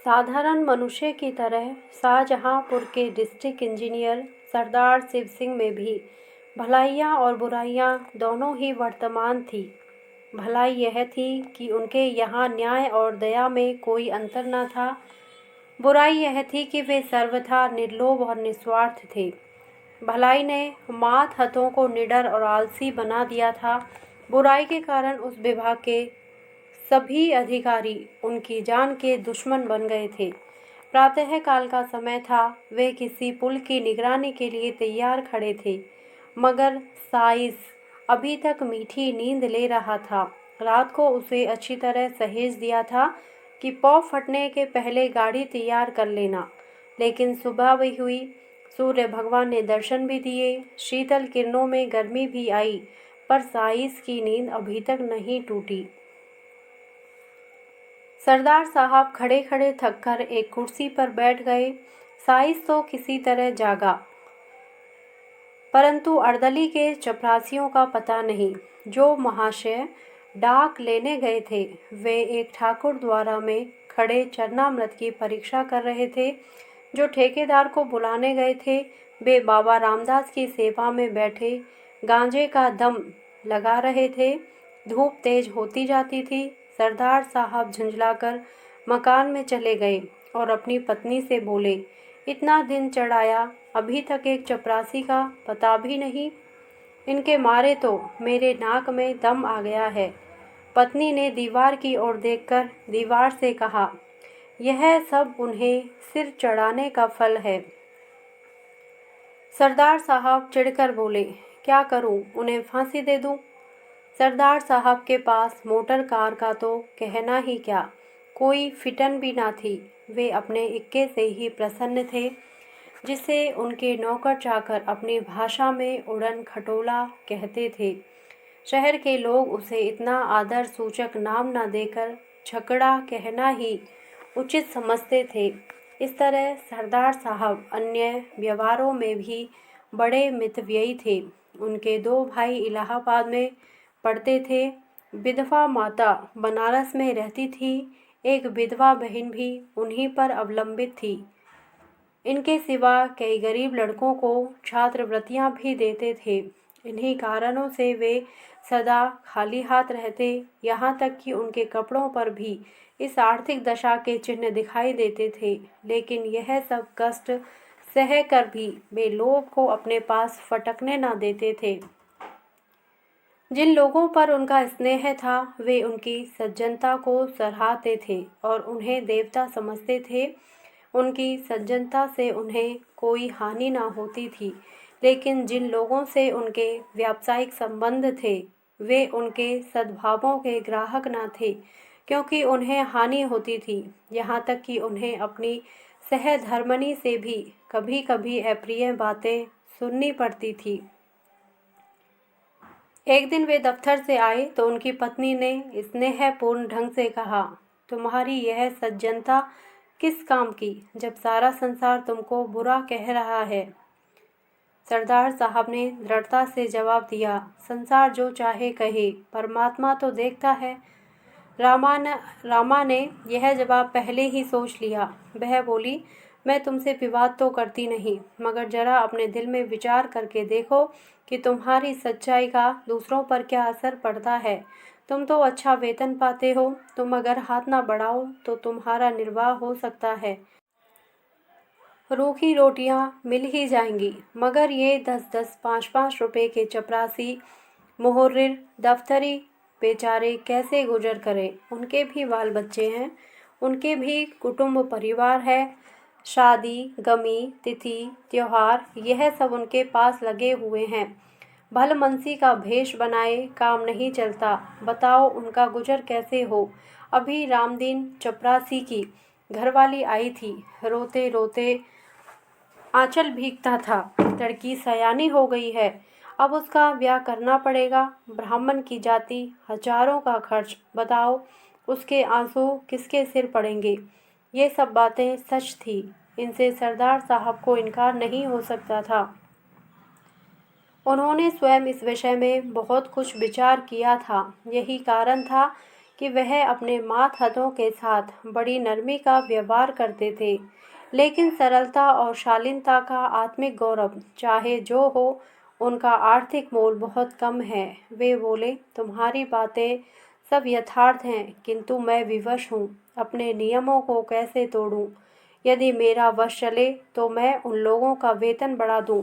साधारण मनुष्य की तरह शाहजहांपुर के डिस्ट्रिक्ट इंजीनियर सरदार शिव सिंह में भी भलाइयाँ और बुराइयाँ दोनों ही वर्तमान थी। भलाई यह थी कि उनके यहाँ न्याय और दया में कोई अंतर न था। बुराई यह थी कि वे सर्वथा निर्लोभ और निस्वार्थ थे। भलाई ने मात हतों को निडर और आलसी बना दिया था। बुराई के कारण उस विभाग के सभी अधिकारी उनकी जान के दुश्मन बन गए थे। प्रातः काल का समय था। वे किसी पुल की निगरानी के लिए तैयार खड़े थे, मगर साइस अभी तक मीठी नींद ले रहा था। रात को उसे अच्छी तरह सहेज दिया था कि पौ फटने के पहले गाड़ी तैयार कर लेना। लेकिन सुबह भी हुई, सूर्य भगवान ने दर्शन भी दिए, शीतल किरणों में गर्मी भी आई, पर साइस की नींद अभी तक नहीं टूटी। सरदार साहब खड़े खड़े थककर एक कुर्सी पर बैठ गए। साइस तो किसी तरह जागा, परंतु अर्दली के चपरासियों का पता नहीं। जो महाशय डाक लेने गए थे, वे एक ठाकुर द्वारा में खड़े चरणामृत की परीक्षा कर रहे थे। जो ठेकेदार को बुलाने गए थे, वे बाबा रामदास की सेवा में बैठे गांजे का दम लगा रहे थे। धूप तेज होती जाती थी। सरदार साहब झुंझलाकर मकान में चले गए और अपनी पत्नी से बोले, इतना दिन चढ़ाया, अभी तक एक चपरासी का पता भी नहीं। इनके मारे तो मेरे नाक में दम आ गया है। पत्नी ने दीवार की ओर देखकर दीवार से कहा, यह सब उन्हें सिर चढ़ाने का फल है। सरदार साहब चिढ़कर बोले, क्या करूं, उन्हें फांसी दे दूं? सरदार साहब के पास मोटर कार का तो कहना ही क्या, कोई फिटन भी ना थी। वे अपने इक्के से ही प्रसन्न थे, जिसे उनके नौकर चाकर अपनी भाषा में उड़न खटोला कहते थे। शहर के लोग उसे इतना आदर सूचक नाम न देकर छकड़ा कहना ही उचित समझते थे। इस तरह सरदार साहब अन्य व्यवहारों में भी बड़े मितव्ययी थे। उनके दो भाई इलाहाबाद में पढ़ते थे। विधवा माता बनारस में रहती थी। एक विधवा बहन भी उन्हीं पर अवलंबित थी। इनके सिवा कई गरीब लड़कों को छात्रवृत्तियां भी देते थे। इन्हीं कारणों से वे सदा खाली हाथ रहते, यहाँ तक कि उनके कपड़ों पर भी इस आर्थिक दशा के चिन्ह दिखाई देते थे। लेकिन यह सब कष्ट सह कर भी वे लोभ को अपने पास फटकने न देते थे। जिन लोगों पर उनका स्नेह था, वे उनकी सज्जनता को सराहते थे और उन्हें देवता समझते थे। उनकी सज्जनता से उन्हें कोई हानि न होती थी। लेकिन जिन लोगों से उनके व्यावसायिक संबंध थे, वे उनके सद्भावों के ग्राहक न थे, क्योंकि उन्हें हानि होती थी। यहाँ तक कि उन्हें अपनी सहधर्मिणी से भी कभी कभी अप्रिय बातें सुननी पड़ती थी। एक दिन वे दफ्तर से आए तो उनकी पत्नी ने स्नेहपूर्ण ढंग से कहा, तुम्हारी यह सज्जनता किस काम की, जब सारा संसार तुमको बुरा कह रहा है? सरदार साहब ने दृढ़ता से जवाब दिया, संसार जो चाहे कहे, परमात्मा तो देखता है। रामा ने यह जवाब पहले ही सोच लिया। वह बोली, मैं तुमसे विवाद तो करती नहीं, मगर जरा अपने दिल में विचार करके देखो कि तुम्हारी सच्चाई का दूसरों पर क्या असर पड़ता है। तुम तो अच्छा वेतन पाते हो, तुम अगर हाथ ना बढ़ाओ तो तुम्हारा निर्वाह हो सकता है। रूखी रोटियां मिल ही जाएंगी, मगर ये 10-10, 5-5 रुपए के चपरासी, मुहर्रिर, दफ्तरी बेचारे कैसे गुजर करें? उनके भी बाल बच्चे हैं, उनके भी कुटुंब परिवार है। शादी, गमी, तिथि, त्योहार, यह सब उनके पास लगे हुए हैं। भलमनसी का भेष बनाए काम नहीं चलता। बताओ उनका गुजर कैसे हो? अभी रामदीन चपरासी की घरवाली आई थी, रोते रोते आंचल भीगता था। लड़की सयानी हो गई है, अब उसका ब्याह करना पड़ेगा। ब्राह्मण की जाति, हजारों का खर्च, बताओ उसके आंसू किसके सिर पड़ेंगे? ये सब बातें सच थी। इनसे सरदार साहब को इनकार नहीं हो सकता था। उन्होंने स्वयं इस विषय में बहुत कुछ विचार किया था। यही कारण था कि वह अपने मातहतों के साथ बड़ी नरमी का व्यवहार करते थे, लेकिन सरलता और शालीनता का आत्मिक गौरव चाहे जो हो, उनका आर्थिक मोल बहुत कम है। वे बोले, तुम्हारी बातें सब यथार्थ हैं, किंतु मैं विवश हूँ, अपने नियमों को कैसे तोड़ूं? यदि मेरा वश चले तो मैं उन लोगों का वेतन बढ़ा दूं,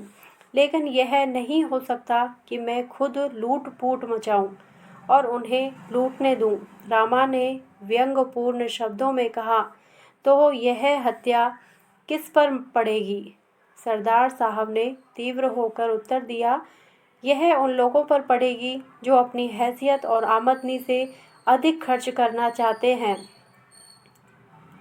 लेकिन यह नहीं हो सकता कि मैं खुद लूट-फूट मचाऊं और उन्हें लूटने दूं। रामा ने व्यंग्यपूर्ण शब्दों में कहा, तो यह हत्या किस पर पड़ेगी? सरदार साहब ने तीव्र होकर उत्तर दिया, यह उन लोगों पर पड़ेगी जो अपनी हैसियत और आमदनी से अधिक खर्च करना चाहते हैं।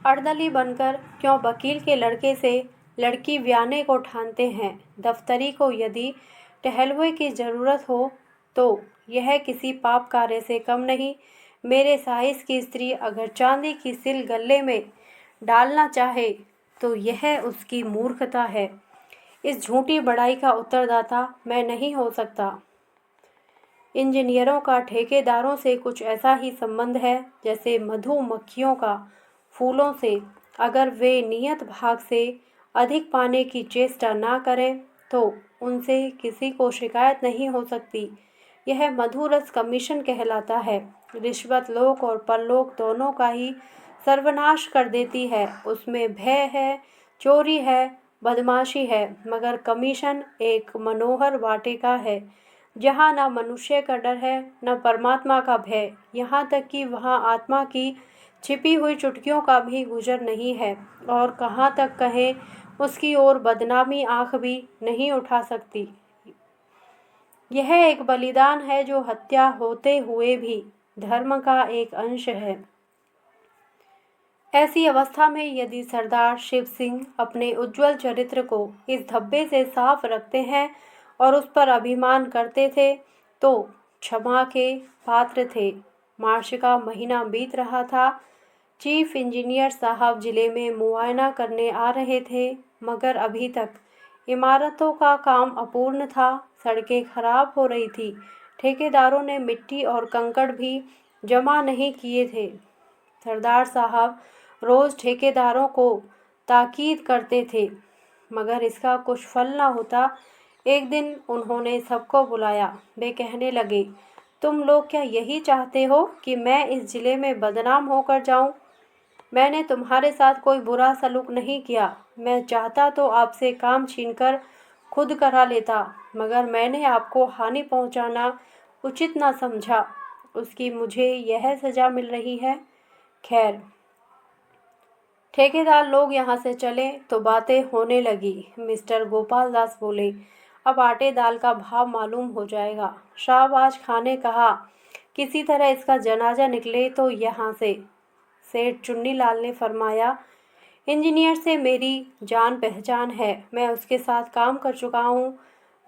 अर्दली बनकर क्यों वकील के लड़के से लड़की ब्याहने को ठानते हैं? दफ्तरी को यदि टहलुए की ज़रूरत हो तो यह किसी पाप कार्य से कम नहीं। मेरे साइस की स्त्री अगर चांदी की सिल गले में डालना चाहे तो यह उसकी मूर्खता है। इस झूठी बड़ाई का उत्तरदाता मैं नहीं हो सकता। इंजीनियरों का ठेकेदारों से कुछ ऐसा ही संबंध है जैसे मधुमक्खियों का फूलों से। अगर वे नियत भाग से अधिक पाने की चेष्टा ना करें तो उनसे किसी को शिकायत नहीं हो सकती। यह मधुरस कमीशन कहलाता है। रिश्वत लोक और परलोक दोनों का ही सर्वनाश कर देती है। उसमें भय है, चोरी है, बदमाशी है, मगर कमीशन एक मनोहर वाटिका है जहाँ न मनुष्य का डर है न परमात्मा का भय, यहाँ तक कि वहाँ आत्मा की छिपी हुई चुटकियों का भी गुजर नहीं है, और कहाँ तक कहें उसकी ओर बदनामी आँख भी नहीं उठा सकती। यह एक बलिदान है जो हत्या होते हुए भी धर्म का एक अंश है। ऐसी अवस्था में यदि सरदार शिव सिंह अपने उज्ज्वल चरित्र को इस धब्बे से साफ रखते हैं और उस पर अभिमान करते थे तो क्षमा के पात्र थे। मार्च का महीना बीत रहा था। चीफ इंजीनियर साहब जिले में मुआयना करने आ रहे थे, मगर अभी तक इमारतों का काम अपूर्ण था। सड़कें खराब हो रही थी। ठेकेदारों ने मिट्टी और कंकड़ भी जमा नहीं किए थे। सरदार साहब रोज़ ठेकेदारों को ताकीद करते थे, मगर इसका कुछ फल न होता। एक दिन उन्होंने सबको बुलाया। वे कहने लगे, तुम लोग क्या यही चाहते हो कि मैं इस जिले में बदनाम होकर जाऊं? मैंने तुम्हारे साथ कोई बुरा सलूक नहीं किया। मैं चाहता तो आपसे काम छीनकर खुद करा लेता, मगर मैंने आपको हानि पहुंचाना उचित न समझा। उसकी मुझे यह सज़ा मिल रही है। खैर, ठेकेदार लोग यहाँ से चले तो बातें होने लगी। मिस्टर गोपाल दास बोले, अब आटे दाल का भाव मालूम हो जाएगा। शाहबाज खां ने कहा, किसी तरह इसका जनाजा निकले तो यहाँ से। सेठ चुन्नीलाल ने फरमाया, इंजीनियर से मेरी जान पहचान है, मैं उसके साथ काम कर चुका हूँ,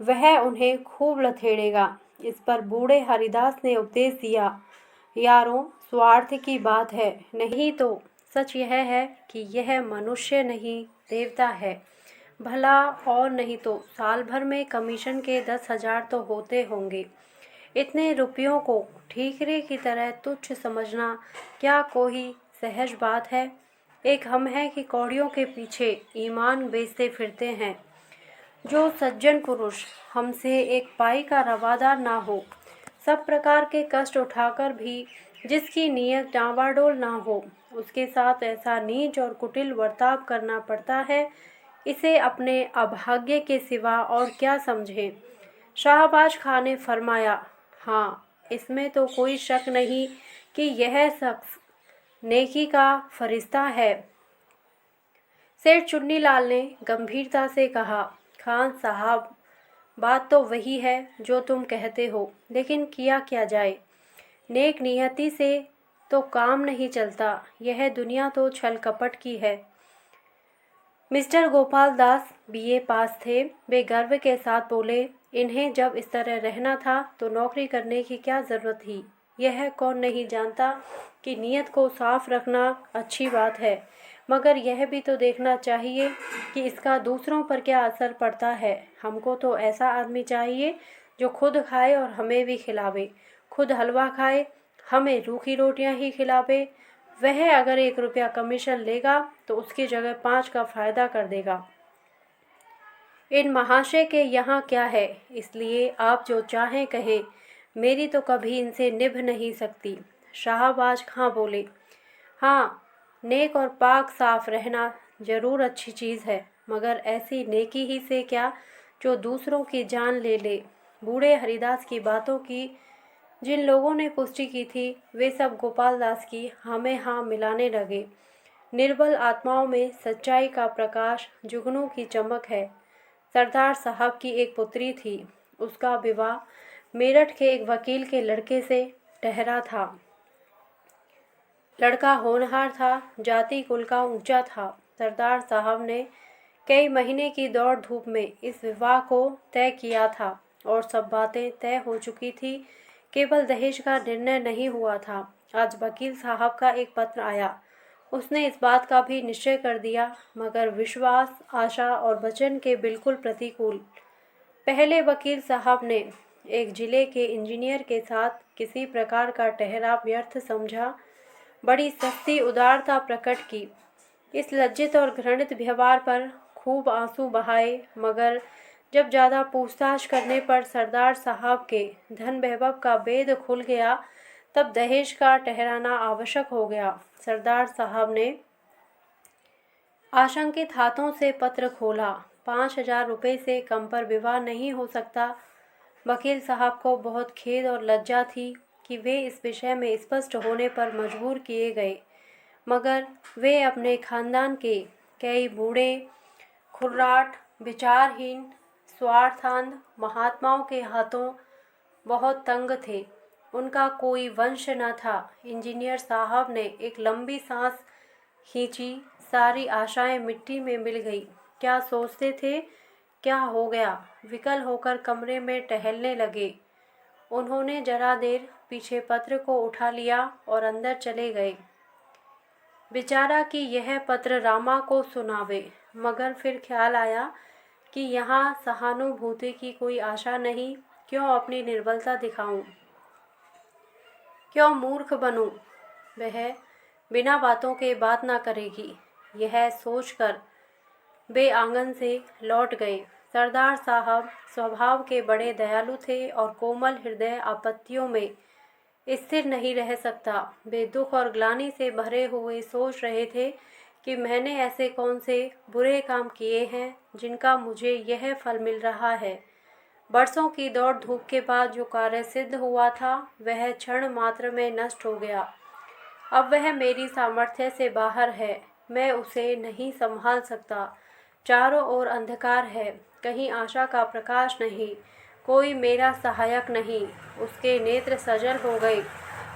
वह उन्हें खूब लथेड़ेगा। इस पर बूढ़े हरिदास ने उपदेश दिया, यारों, स्वार्थ की बात है, नहीं तो सच यह है कि यह मनुष्य नहीं देवता है। भला और नहीं तो साल भर में कमीशन के 10,000 तो होते होंगे। इतने रुपयों को ठीकरे की तरह तुच्छ समझना क्या कोई सहज बात है? एक हम हैं कि कौड़ियों के पीछे ईमान बेचते फिरते हैं। जो सज्जन पुरुष हमसे एक पाई का रवादार ना हो, सब प्रकार के कष्ट उठाकर भी जिसकी नीयत डांवाडोल ना हो, उसके साथ ऐसा नीच और कुटिल बर्ताव करना पड़ता है, इसे अपने अभाग्य के सिवा और क्या समझें। शाहबाज खां ने फरमाया, हाँ, इसमें तो कोई शक नहीं कि यह शख्स नेकी का फरिश्ता है। सेठ चुन्नीलाल ने गंभीरता से कहा, खान साहब, बात तो वही है जो तुम कहते हो, लेकिन किया क्या जाए? नेक नियति से तो काम नहीं चलता। यह दुनिया तो छल कपट की है। मिस्टर गोपाल दास बीए पास थे। वे गर्व के साथ बोले, इन्हें जब इस तरह रहना था तो नौकरी करने की क्या ज़रूरत थी? यह कौन नहीं जानता कि नीयत को साफ रखना अच्छी बात है, मगर यह भी तो देखना चाहिए कि इसका दूसरों पर क्या असर पड़ता है। हमको तो ऐसा आदमी चाहिए जो खुद खाए और हमें भी खिलावे। खुद हलवा खाए, हमें रूखी रोटियां ही खिलावे। वह अगर 1 रुपया कमीशन लेगा तो उसकी जगह 5 का फ़ायदा कर देगा। इन महाशय के यहाँ क्या है, इसलिए आप जो चाहें कहें, मेरी तो कभी इनसे निभ नहीं सकती। शाहबाज खां बोले, हाँ, नेक और पाक साफ रहना जरूर अच्छी चीज़ है, मगर ऐसी नेकी ही से क्या जो दूसरों की जान ले ले। बूढ़े हरिदास की बातों की जिन लोगों ने पुष्टि की थी, वे सब गोपाल दास की हमें हाँ मिलाने लगे। निर्बल आत्माओं में सच्चाई का प्रकाश, जुगनू की चमक है। सरदार साहब की एक पुत्री थी, उसका विवाह मेरठ के एक वकील के लड़के से ठहरा था। लड़का होनहार था, जाति कुल का ऊंचा था। सरदार साहब ने कई महीने की दौड़ धूप में इस विवाह को तय किया था और सब बातें तय हो चुकी थी, केवल दहेज का निर्णय नहीं हुआ था। आज वकील साहब का एक पत्र आया, उसने इस बात का भी निश्चय कर दिया, मगर विश्वास, आशा और वचन के बिल्कुल प्रतिकूल। पहले वकील साहब ने एक जिले के इंजीनियर के साथ किसी प्रकार का ठहराव व्यर्थ समझा, बड़ी सस्ती उदारता प्रकट की। इस लज्जित और घृणित व्यवहार पर खूब आंसू बहाए, मगर जब ज़्यादा पूछताछ करने पर सरदार साहब के धन वैभव का भेद खुल गया, तब दहेज का ठहराना आवश्यक हो गया। सरदार साहब ने आशंकित हाथों से पत्र खोला। 5,000 रुपये से कम पर विवाह नहीं हो सकता। वकील साहब को बहुत खेद और लज्जा थी कि वे इस विषय में स्पष्ट होने पर मजबूर किए गए, मगर वे अपने खानदान के कई बूढ़े, खुर्राट, विचारहीन, स्वार्थांध महात्माओं के हाथों बहुत तंग थे। उनका कोई वंश न था। इंजीनियर साहब ने एक लंबी सांस खींची, सारी आशाएं मिट्टी में मिल गई। क्या सोचते थे, क्या हो गया? विकल होकर कमरे में टहलने लगे। उन्होंने जरा देर पीछे पत्र को उठा लिया और अंदर चले गए, बेचारा कि यह पत्र रामा को सुनावे। मगर फिर ख्याल आया कि यहाँ सहानुभूति की कोई आशा नहीं, क्यों अपनी निर्बलता दिखाऊं, क्यों मूर्ख बनूं? वह बिना बातों के बात ना करेगी, यह सोचकर वे आंगन से लौट गए। सरदार साहब स्वभाव के बड़े दयालु थे और कोमल हृदय आपत्तियों में स्थिर नहीं रह सकता। वे दुख और ग्लानि से भरे हुए सोच रहे थे कि मैंने ऐसे कौन से बुरे काम किए हैं जिनका मुझे यह फल मिल रहा है। बरसों की दौड़ धूप के बाद जो कार्य सिद्ध हुआ था, वह क्षण मात्र में नष्ट हो गया। अब वह मेरी सामर्थ्य से बाहर है, मैं उसे नहीं संभाल सकता। चारों ओर अंधकार है, कहीं आशा का प्रकाश नहीं, कोई मेरा सहायक नहीं। उसके नेत्र सजल हो गए।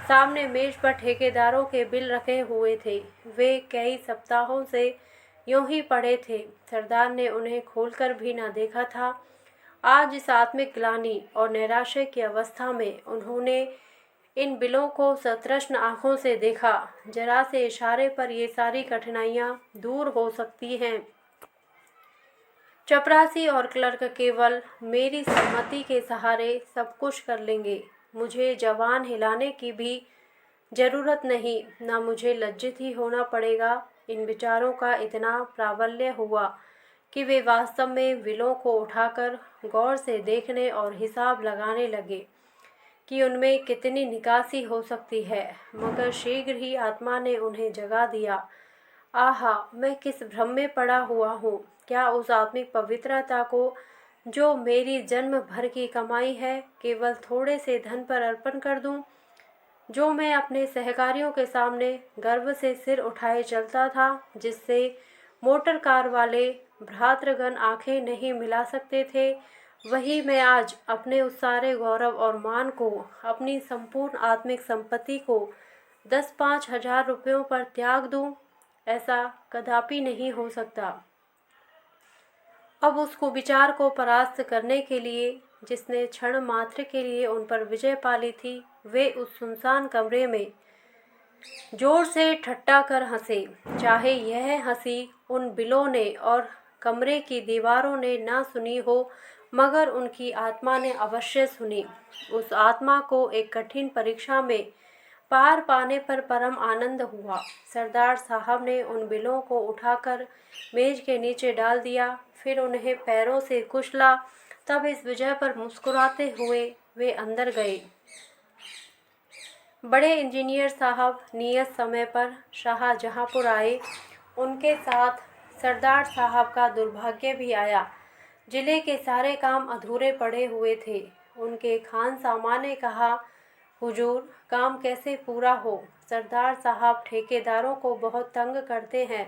सामने मेज पर ठेकेदारों के बिल रखे हुए थे, वे कई सप्ताहों से यूं ही पड़े थे। सरदार ने उन्हें खोलकर भी न देखा था। आज इस आत्मिक ग्लानि और नैराश्य की अवस्था में उन्होंने इन बिलों को सतृष्ण आंखों से देखा। जरा से इशारे पर ये सारी कठिनाइयां दूर हो सकती हैं। चपरासी और क्लर्क केवल मेरी सम्मति के सहारे सब कुछ कर लेंगे। मुझे जवान हिलाने की भी जरूरत नहीं, ना मुझे लज्जित ही होना पड़ेगा। इन विचारों का इतना प्राबल्य हुआ कि वे वास्तव में बिलों को उठाकर गौर से देखने और हिसाब लगाने लगे कि उनमें कितनी निकासी हो सकती है। मगर शीघ्र ही आत्मा ने उन्हें जगा दिया। आहा, मैं किस भ्रम में पड़ा हुआ हूँ। क्या उस आत्मिक पवित्रता को जो मेरी जन्म भर की कमाई है केवल थोड़े से धन पर अर्पण कर दूं, जो मैं अपने सहकारियों के सामने गर्व से सिर उठाए चलता था, जिससे मोटर कार वाले भ्रातृगण आंखें नहीं मिला सकते थे, वही मैं आज अपने उस सारे गौरव और मान को, अपनी संपूर्ण आत्मिक संपत्ति को 10-5 हजार रुपयों पर त्याग दूं? ऐसा कदापि नहीं हो सकता। अब उस कुविचार को परास्त करने के लिए जिसने क्षण मात्र के लिए उन पर विजय पाली थी, वे उस सुनसान कमरे में जोर से ठट्ठा कर हंसे। चाहे यह हंसी उन बिलों ने और कमरे की दीवारों ने ना सुनी हो, मगर उनकी आत्मा ने अवश्य सुनी। उस आत्मा को एक कठिन परीक्षा में पार पाने पर परम आनंद हुआ। सरदार साहब ने उन बिलों को उठाकर मेज के नीचे डाल दिया, फिर उन्हें पैरों से कुचला। तब इस विजय पर मुस्कुराते हुए वे अंदर गए। बड़े इंजीनियर साहब नियत समय पर शाहजहांपुर आए। उनके साथ सरदार साहब का दुर्भाग्य भी आया। जिले के सारे काम अधूरे पड़े हुए थे। उनके खान सामा ने कहा, हुजूर, काम कैसे पूरा हो? सरदार साहब ठेकेदारों को बहुत तंग करते हैं।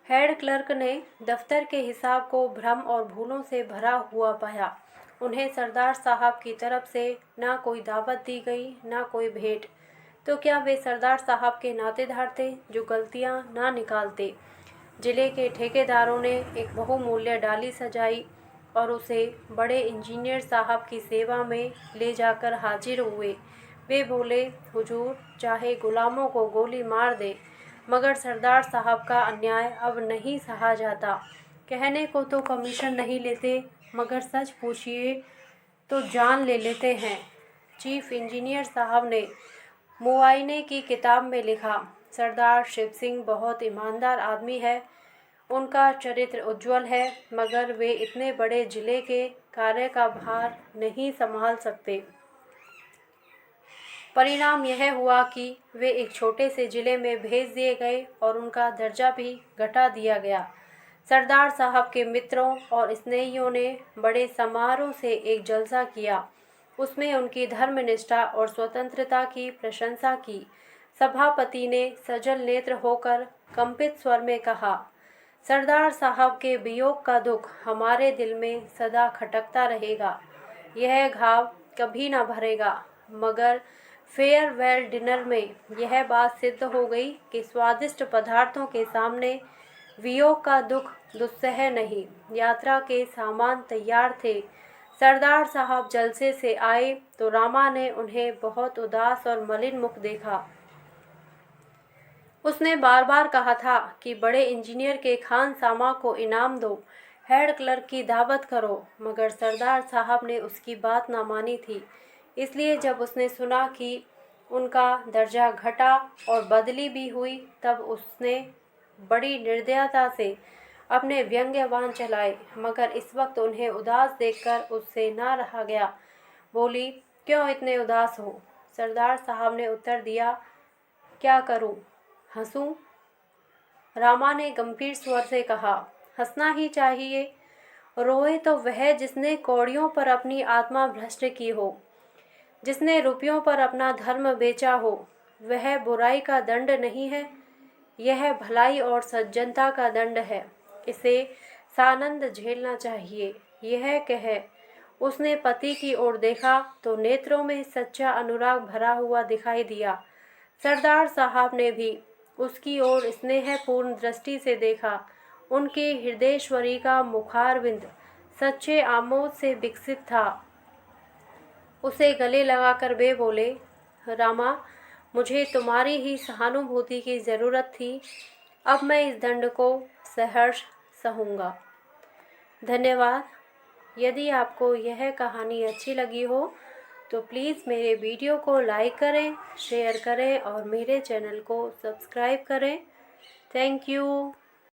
हेड क्लर्क ने दफ्तर के हिसाब को भ्रम और भूलों से भरा हुआ पाया। उन्हें सरदार साहब की तरफ से ना कोई दावत दी गई, ना कोई भेंट। तो क्या वे सरदार साहब के नातेदार थे जो गलतियां ना निकालते? जिले के ठेकेदारों ने एक बहुमूल्य डाली सजाई और उसे बड़े इंजीनियर साहब की सेवा में ले जाकर हाजिर हुए। वे बोले, हुजूर, चाहे गुलामों को गोली मार दे, मगर सरदार साहब का अन्याय अब नहीं सहा जाता। कहने को तो कमीशन नहीं लेते, मगर सच पूछिए तो जान ले लेते हैं। चीफ इंजीनियर साहब ने मुआयने की किताब में लिखा, सरदार शिव सिंह बहुत ईमानदार आदमी है। उनका चरित्र उज्जवल है, मगर वे इतने बड़े जिले के कार्य का भार नहीं संभाल सकते। परिणाम यह हुआ कि वे एक छोटे से जिले में भेज दिए गए और उनका दर्जा भी घटा दिया गया। सरदार साहब के मित्रों और स्नेहियों ने बड़े समारोह से एक जलसा किया। उसमें उनकी धर्मनिष्ठा और स्वतंत्रता की प्रशंसा की। सभापति ने सजल नेत्र होकर कंपित स्वर में कहा, सरदार साहब के वियोग का दुख हमारे दिल में सदा खटकता रहेगा। यह घाव कभी न भरेगा। मगर फेयरवेल डिनर में यह बात सिद्ध हो गई कि स्वादिष्ट पदार्थों के सामने वियोग का दुख दुस्सह नहीं। यात्रा के सामान तैयार थे। सरदार साहब जलसे से आए तो रामा ने उन्हें बहुत उदास और मलिन मुख देखा। उसने बार बार कहा था कि बड़े इंजीनियर के खान सामा को इनाम दो, हेड क्लर्क की दावत करो, मगर सरदार साहब ने उसकी बात ना मानी थी। इसलिए जब उसने सुना कि उनका दर्जा घटा और बदली भी हुई, तब उसने बड़ी निर्दयता से अपने व्यंग्यवान चलाए। मगर इस वक्त उन्हें उदास देखकर उससे ना रहा गया। बोली, क्यों इतने उदास हो? सरदार साहब ने उत्तर दिया, क्या करूं, हंसूं? रामा ने गंभीर स्वर से कहा, हंसना ही चाहिए। रोए तो वह जिसने कौड़ियों पर अपनी आत्मा भ्रष्ट की हो, जिसने रुपयों पर अपना धर्म बेचा हो। वह बुराई का दंड नहीं है, यह भलाई और सज्जनता का दंड है। इसे सानंद झेलना चाहिए। यह कह उसने पति की ओर देखा तो नेत्रों में सच्चा अनुराग भरा हुआ दिखाई दिया। सरदार साहब ने भी उसकी ओर स्नेहपूर्ण दृष्टि से देखा। उनके हृदयेश्वरी का मुखारविंद सच्चे आमोद से विकसित था। उसे गले लगाकर वे बोले, रामा, मुझे तुम्हारी ही सहानुभूति की ज़रूरत थी। अब मैं इस दंड को सहर्ष सहूँगा। धन्यवाद। यदि आपको यह कहानी अच्छी लगी हो तो प्लीज़ मेरे वीडियो को लाइक करें, शेयर करें और मेरे चैनल को सब्सक्राइब करें। Thank you.